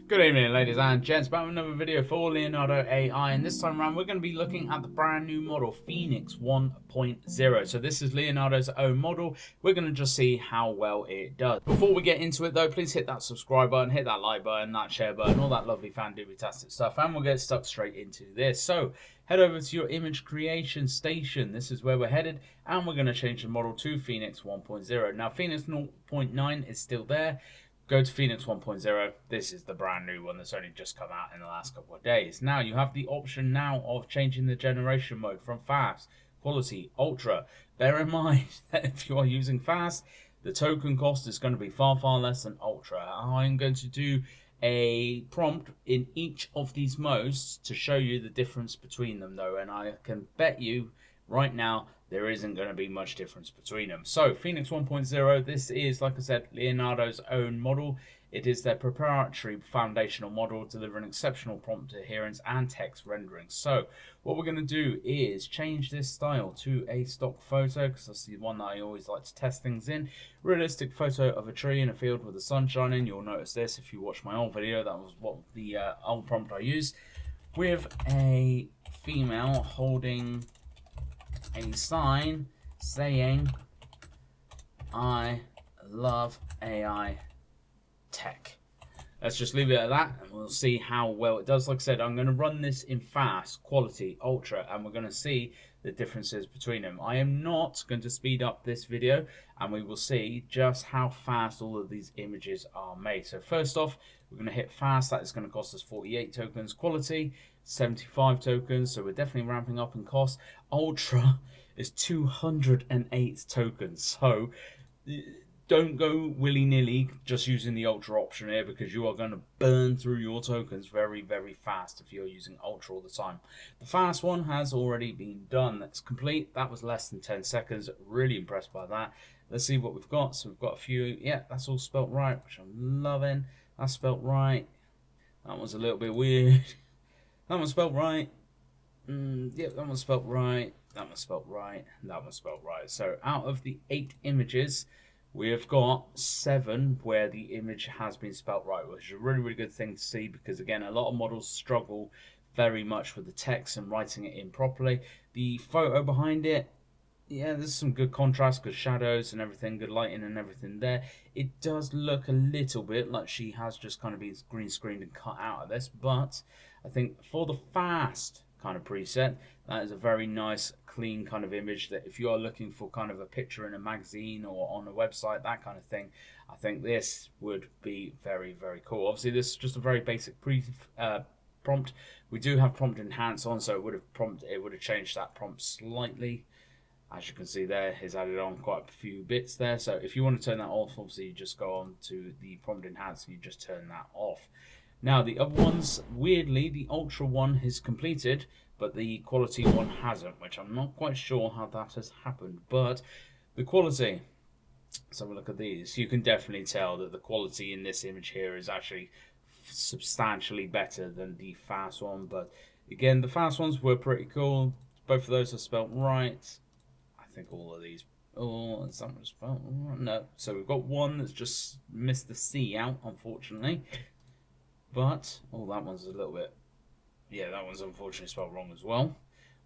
Good evening, ladies and gents. Back with another video for Leonardo AI, and this time around we're going to be looking at the brand new model Phoenix 1.0. So this is Leonardo's own model. We're going to just see how well it does. Before we get into it though, please hit that subscribe button, hit that like button, that share button, all that lovely fan-dubitastic stuff, and we'll get stuck straight into this. So head over to your image creation station. This is where we're headed, and we're going to change the model to Phoenix 1.0. Now Phoenix 0.9 is still there. Go to Phoenix 1.0. This is the brand new one that's only just come out in the last couple of days. Now you have the option now of changing the generation mode from fast, quality, ultra. Bear in mind that if you are using fast, the token cost is going to be far less than ultra. I'm going to do a prompt in each of these modes to show you the difference between them though, and I can bet you right now there isn't going to be much difference between them. So Phoenix 1.0, this is, like I said, Leonardo's own model. It is their proprietary foundational model, delivering exceptional prompt adherence and text rendering. So what we're going to do is change this style to a stock photo, because that's the one that I always like to test things in. Realistic photo of a tree in a field with the sun shining. You'll notice this if you watch my old video. That was what the old prompt I used, with a female holding a sign saying "I love AI tech." Let's just leave it at that and we'll see how well it does. Like I said, I'm going to run this in fast, quality, ultra, and we're going to see the differences between them. I am not going to speed up this video, and we will see just how fast all of these images are made. So first off, we're going to hit fast. That is going to cost us 48 tokens. Quality, 75 tokens, so we're definitely ramping up in cost. Ultra is 208 tokens, so don't go willy-nilly just using the ultra option here, because you are going to burn through your tokens very fast if you're using ultra all the time. The fast one has already been done. That's complete. That was less than 10 seconds. Really impressed by that. Let's see what we've got. So we've got a few. Yeah, that's all spelt right, which I'm loving. That's spelt right. That one's a little bit weird. That one's spelt right. Yep, that one's spelt right. That one's spelt right. That one's spelt right. So out of the 8 images, we have got 7 where the image has been spelt right, which is a really good thing to see, because again, a lot of models struggle very much with the text and writing it in properly. The photo behind it, yeah, there's some good contrast, good shadows and everything, good lighting and everything there. It does look a little bit like she has just kind of been green screened and cut out of this, but I think for the fast kind of preset, that is a very nice clean kind of image that if you are looking for kind of a picture in a magazine or on a website, that kind of thing, I think this would be very cool. Obviously this is just a very basic prompt. We do have prompt enhance on, so it would have changed that prompt slightly. As you can see there, it's added on quite a few bits there. So if you want to turn that off, obviously you just go on to the prompt enhance and you just turn that off. Now the other ones, weirdly, the ultra one is completed, but the quality one hasn't, which I'm not quite sure how that has happened. But the quality, let's have a look at these. You can definitely tell that the quality in this image here is actually substantially better than the fast one. But again, the fast ones were pretty cool. Both of those are spelt right. I think all of these. Oh, is that one spelled wrong? No. So we've got one that's just missed the C out, unfortunately. But that one's a little bit. Yeah, that one's unfortunately spelled wrong as well,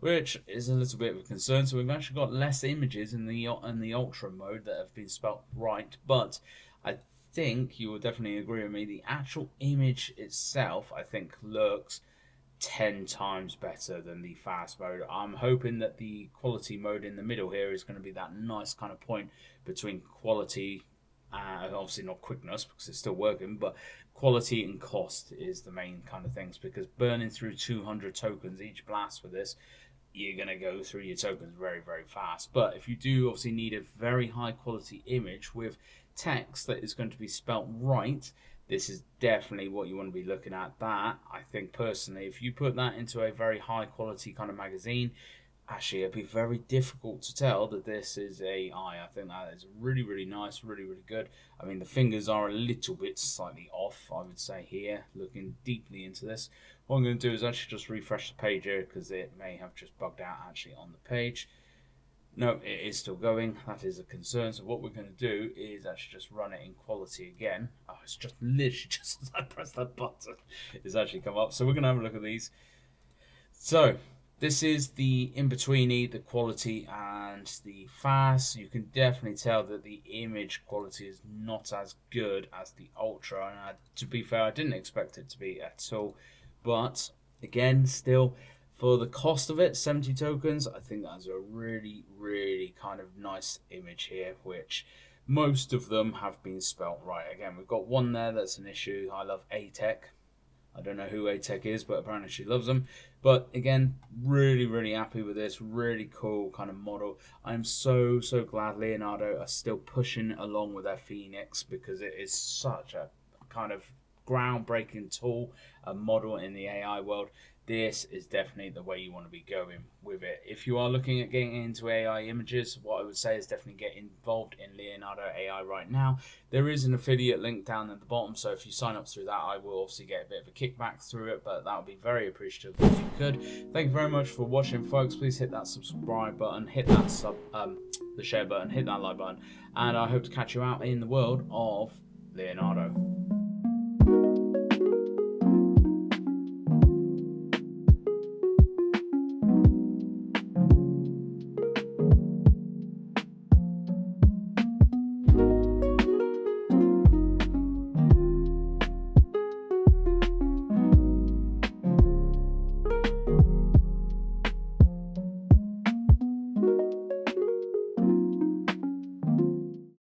which is a little bit of a concern. So we've actually got less images in the ultra mode that have been spelt right. But I think you will definitely agree with me. The actual image itself, I think, looks 10 times better than the fast mode. I'm hoping that the quality mode in the middle here is going to be that nice kind of point between quality, obviously not quickness because it's still working, but quality and cost is the main kind of things, because burning through 200 tokens each blast with this, you're going to go through your tokens very fast. But if you do obviously need a very high quality image with text that is going to be spelt right, this is definitely what you want to be looking at. That, I think personally, if you put that into a very high quality kind of magazine, actually it'd be very difficult to tell that this is AI. I think that is really nice, really good. I mean, the fingers are a little bit slightly off, I would say here, looking deeply into this. What I'm going to do is actually just refresh the page here, because it may have just bugged out actually on the page. No, it is still going. That is a concern. So what we're going to do is actually just run it in quality again. Oh, it's just literally just as I press that button, it's actually come up. So we're going to have a look at these. So this is the in-betweeny, the quality and the fast. You can definitely tell that the image quality is not as good as the Ultra. And to be fair, I didn't expect it to be at all. But again, still, for the cost of it, 70 tokens, I think that's a really, really kind of nice image here, which most of them have been spelt right. Again, we've got one there that's an issue. I love ATEC. I don't know who ATEC is, but apparently she loves them. But again, really, really happy with this. Really cool kind of model. I'm so glad Leonardo are still pushing along with their Phoenix, because it is such a kind of groundbreaking tool, a model in the AI world. This is definitely the way you want to be going with it. If you are looking at getting into AI images, what I would say is definitely get involved in Leonardo AI right now. There is an affiliate link down at the bottom, so if you sign up through that, I will obviously get a bit of a kickback through it, but that would be very appreciative if you could. Thank you very much for watching, folks. Please hit that subscribe button, hit that the share button, hit that like button, and I hope to catch you out in the world of Leonardo.